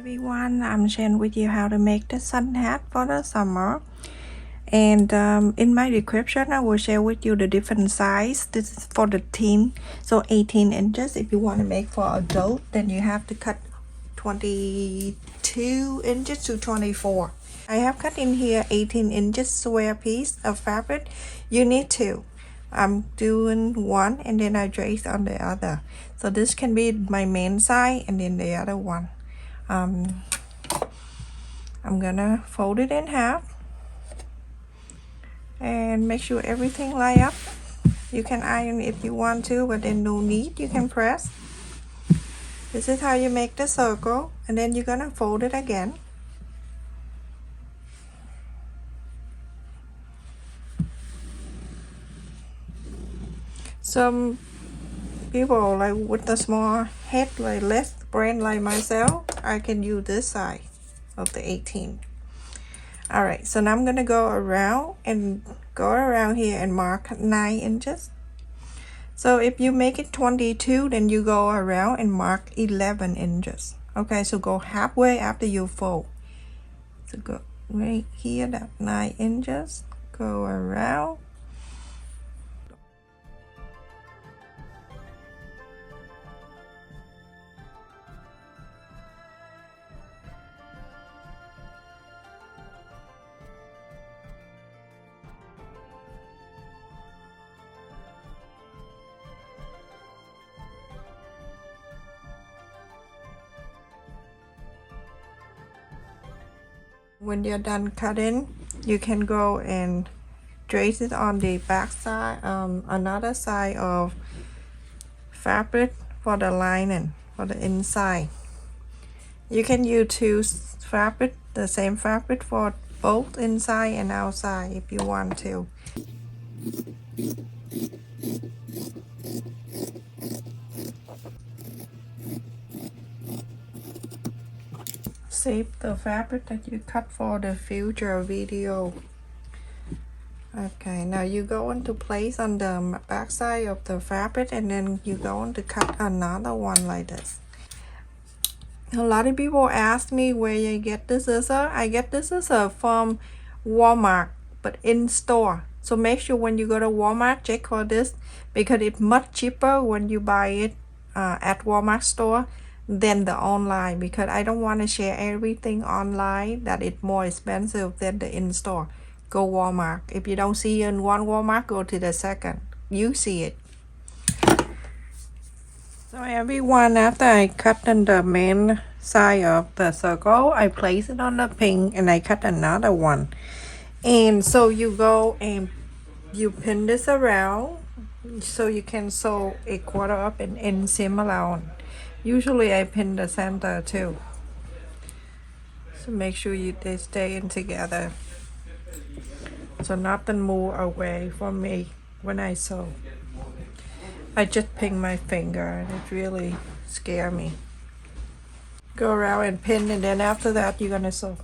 Everyone, I'm sharing with you how to make the sun hat for the summer. And in my description, I will share with you the different size. This is for the teen, so 18 inches. If you want to make for adult, then you have to cut 22 inches to 24. I have cut in here 18 inches square piece of fabric. You need two. I'm doing one and then I trace on the other. So this can be my main side and then the other one. I'm gonna fold it in half and make sure everything line up. You can iron if you want to, but then no need, you can press. This is how you make the circle, and then you're gonna fold it again. Some people like with a small head, like less brain like myself, I can use this side of the 18. All right, so now I'm gonna go around here and mark 9 inches. So if you make it 22, then you go around and mark 11 inches. Okay, so go halfway after you fold. So go right here, that 9 inches, go around. When you're done cutting, you can go and trace it on the back side, another side of fabric for the lining, for the inside. You can use two fabric, the same fabric for both inside and outside if you want to. Save the fabric that you cut for the future video. Okay, now you go into place on the back side of the fabric, and then you go into cut another one like this. A lot of people ask me where you get this scissor. I get this scissor from Walmart, but in store. So make sure when you go to Walmart, check for this, because it's much cheaper when you buy it at Walmart store than the online, because I don't want to share everything online that it's more expensive than the in-store. Go Walmart. If you don't see in one Walmart, go to the second. You see it. So everyone, after I cut on the main side of the circle, I place it on the pin and I cut another one. And so you go and you pin this around so you can sew a quarter up and end seam around. Usually I pin the center too. So make sure they stay in together, so nothing move away from me when I sew. I just pin my finger and it really scares me. Go around and pin, and then after that you're gonna sew.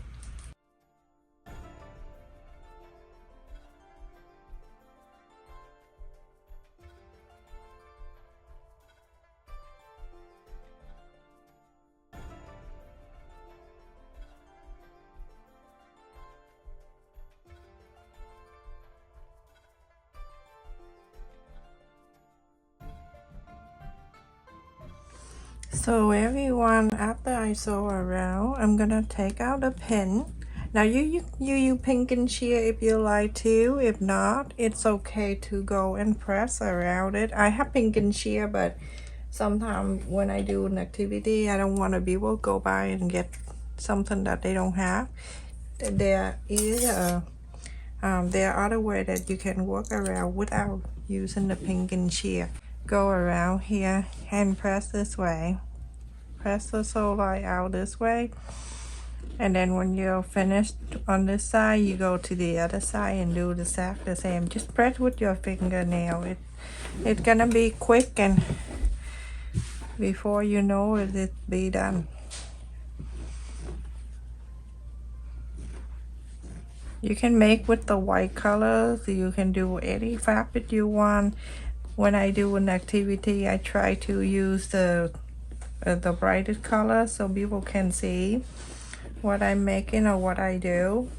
So everyone, after I sew around, I'm gonna take out the pin. Now you pin and shear if you like to. If not, it's okay to go and press around it. I have pin and shear, but sometimes when I do an activity, I don't want to be able to go by and get something that they don't have. There are other ways that you can work around without using the pin and shear. Go around here and press this way. Press the sew line out this way, and then when you're finished on this side, you go to the other side and do the same. Just press with your fingernail. It's gonna be quick, and before you know it, it'll be done. You can make with the white colors. You can do any fabric you want. When I do an activity, I try to use the the brightest color so people can see what I'm making or what I do.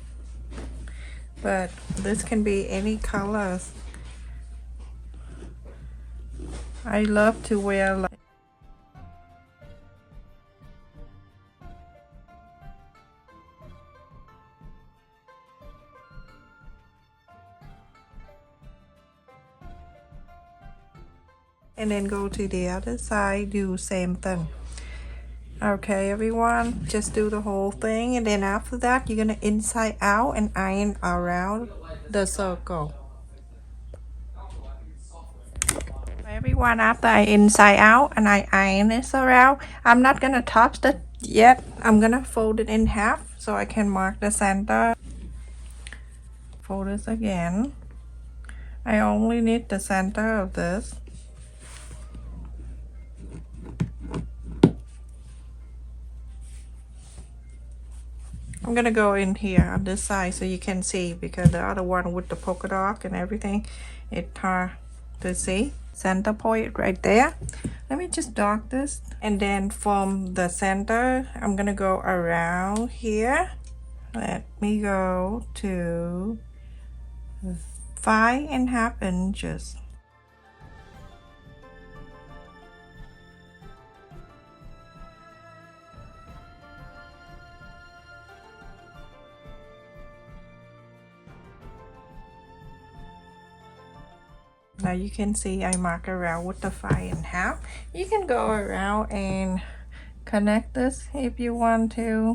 But this can be any colors. I love to wear like and then go to the other side, do same thing. Okay everyone, just do the whole thing, and then after that you're gonna inside out and iron around the circle. Everyone, after I inside out and I iron this around, I'm not gonna touch it yet. I'm gonna fold it in half so I can mark the center. Fold this again. I only need the center of this. I'm gonna go in here on this side so you can see, because the other one with the polka dot and everything, it's hard to see. Center point right there. Let me just dot this, and then from the center I'm gonna go around here. Let me go to 5.5 inches. Now you can see I mark around with the 5.5. You can go around and connect this if you want to.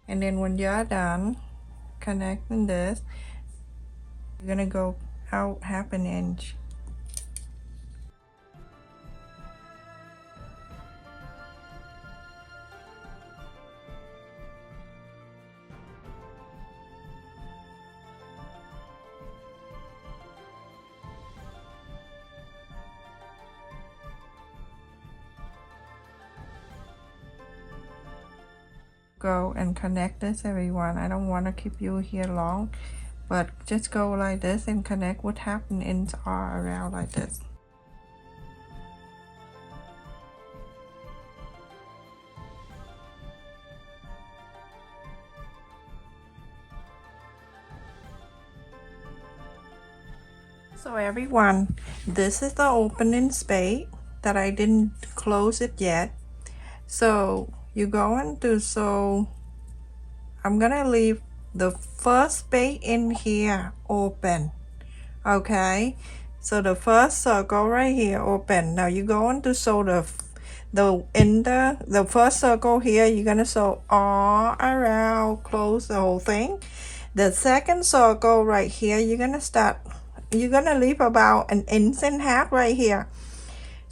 And then when you're done connecting this, you're gonna go out 1/2 inch. Go and connect this everyone. I don't want to keep you here long, but just go like this and connect what happened in all around like this. So everyone, this is the opening space that I didn't close it yet. So you're going to sew, I'm gonna leave the first space in here open. Okay, so the first circle right here open. Now you're going to sew the first circle here, you're gonna sew all around, close the whole thing. The second circle right here, you're gonna leave about 1.5 inches right here.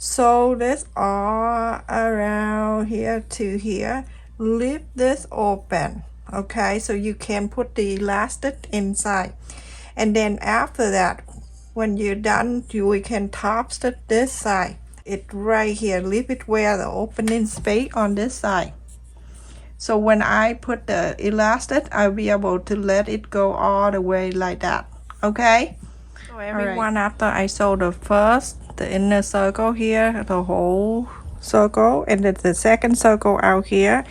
Sew this all around here to here. Leave this open. Okay, so you can put the elastic inside. And then after that, when you're done, we can top stitch this side. It right here. Leave it where the opening space on this side. So when I put the elastic, I'll be able to let it go all the way like that. Okay? So everyone, after I sew the inner circle here, the whole circle, and then the second circle out here,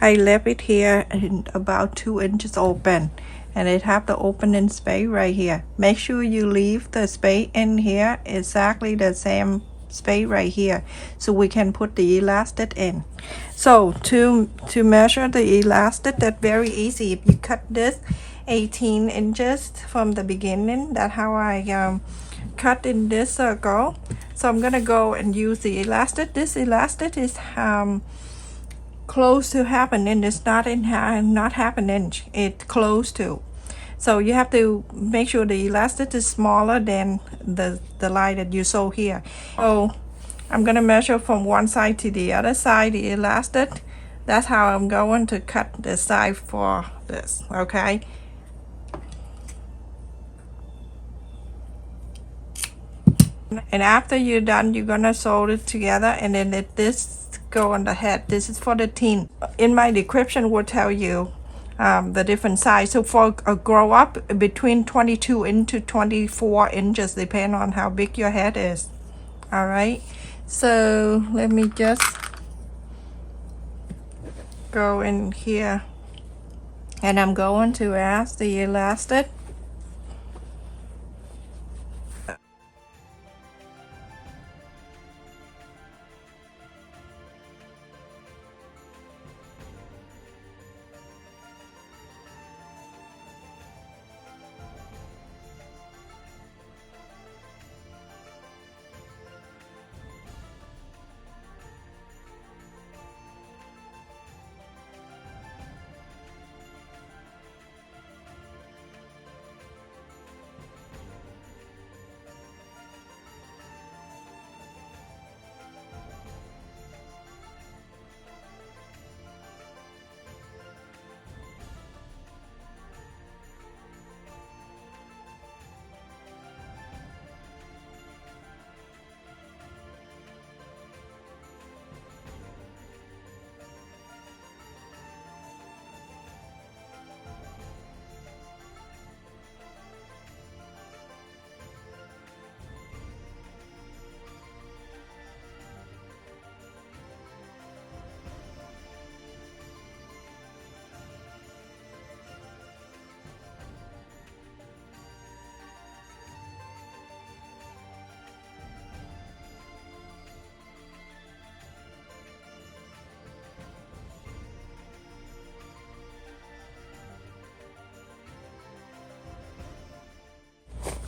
I left it here in about 2 inches open, and it have the opening space right here. Make sure you leave the space in here exactly the same space right here, so we can put the elastic in. So to measure the elastic, that's very easy. If you cut this 18 inches from the beginning, that's how I cut in this circle. So I'm gonna go and use the elastic. This elastic is close to 1/2 inch. It's not 1/2 inch, it's close to. So you have to make sure the elastic is smaller than the line that you sew here. So I'm gonna measure from one side to the other side, the elastic. That's how I'm going to cut the side for this, okay? And after you're done, you're gonna sew it together and then let this go on the head. This is for the teen. In my description will tell you the different size. So for a grow up, between 22 into 24 inches, depending on how big your head is. All right, so let me just go in here and I'm going to add the elastic.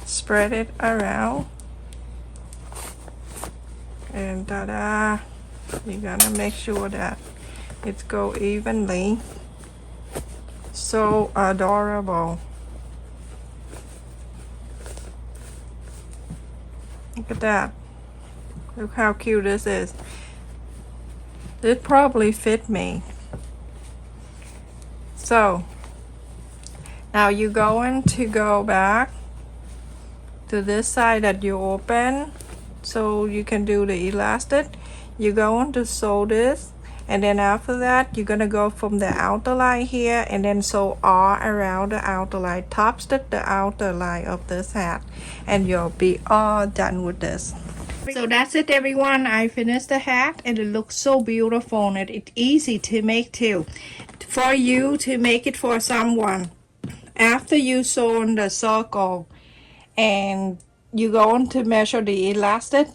Spread it around and ta-da, you're gonna make sure that it go evenly. So adorable. Look at that. Look how cute this is. This probably fit me. So now you're going to go back to this side that you open so you can do the elastic. You're going to sew this, and then after that you're gonna go from the outer line here and then sew all around the outer line, top stitch the outer line of this hat, and you'll be all done with this. So that's it, everyone. I finished the hat and it looks so beautiful and it's easy to make too. For you to make it for someone, after you sew on the circle and you're going to measure the elastic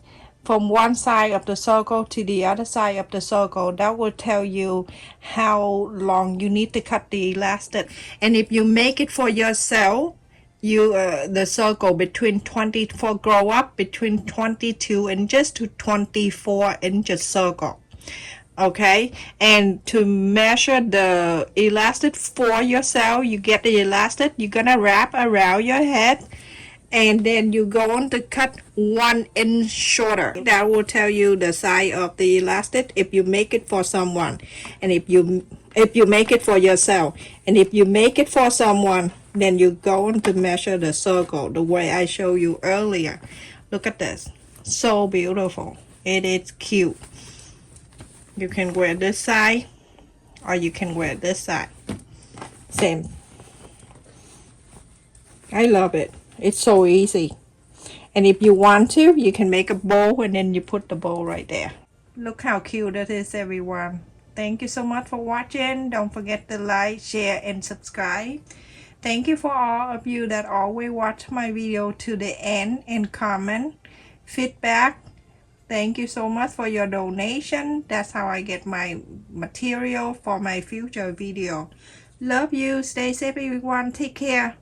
from one side of the circle to the other side of the circle, that will tell you how long you need to cut the elastic. And if you make it for yourself, you the circle between 24 grow up between 22 inches to 24 inches circle, okay? And to measure the elastic for yourself, you get the elastic, you're gonna wrap around your head, and then you're going to cut 1 inch shorter. That will tell you the size of the elastic if you make it for someone, and if you make it for yourself. And if you make it for someone, then you're going to measure the circle the way I showed you earlier. Look at this, so beautiful. It is cute. You can wear this side or you can wear this side, same. I love it. It's so easy. And if you want to, you can make a bow and then you put the bow right there. Look how cute it is, everyone. Thank you so much for watching. Don't forget to like, share, and subscribe. Thank you for all of you that always watch my video to the end and comment feedback. Thank you so much for your donation. That's how I get my material for my future video. Love you. Stay safe, everyone. Take care.